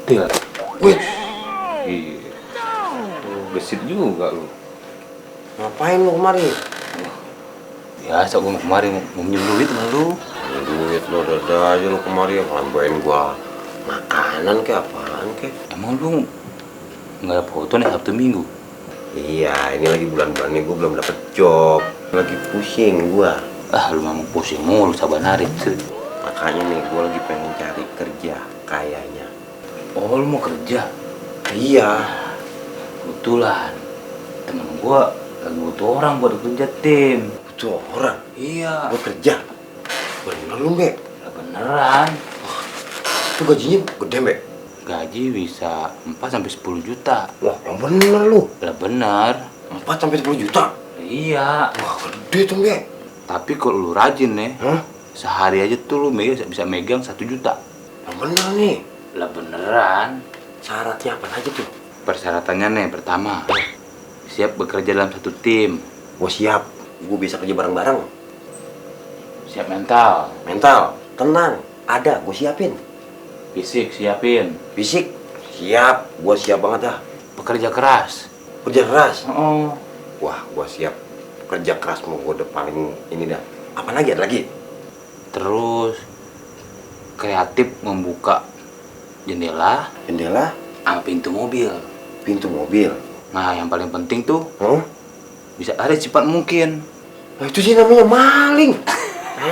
Tidak. Wih, Iya. Gesit juga lu. ngapain lu kemari? Biasa gua kemarin mau minjem duit sama lu. Duit lo dada aja lu kemari, ngambain gua makanan ke apaan ke? Emang lu nggak ada foto nih Sabtu Minggu? Iya, ini lagi bulan-bulan nih gua belum dapet job, lagi pusing gua. Ah, lu memang pusing mulu sabar narik sih. Makanya nih gua lagi pengen cari kerja kayaknya. Oh, lu mau kerja? Iya. Kebetulan temen gua lagi butuh orang buat kerja tim. Butuh orang Iya. buat kerja. Bener lu, Mbak? Lah beneran. Itu gajinya gede, Mbak? Gaji bisa 4 sampai 10 juta. Wah, yang bener lu. Lah bener. 4 sampai 10 juta. Iya. Wah, gede tuh, Mbak. Tapi kalau lu rajin nih, Hah? sehari aja tuh lu bisa megang 1 juta. Yang bener nih. Lah beneran. Syaratnya apa aja tuh? Persyaratannya nih, pertama, siap bekerja dalam satu tim. Gua siap. Gua bisa kerja bareng-bareng. Siap mental. Mental, tenang. Ada, gua siapin. Fisik siapin. Fisik, siap. Gua siap banget dah. Bekerja keras. Kerja keras. Oh. Wah, gua siap. Kerja keras mau gua udah paling ini dah. Apa lagi? Ada lagi? Terus kreatif membuka jendela Jendela, sama pintu mobil. pintu mobil. Nah, yang paling penting tuh Hah? bisa ada cepat mungkin. Nah, itu sih namanya maling.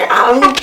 Aling.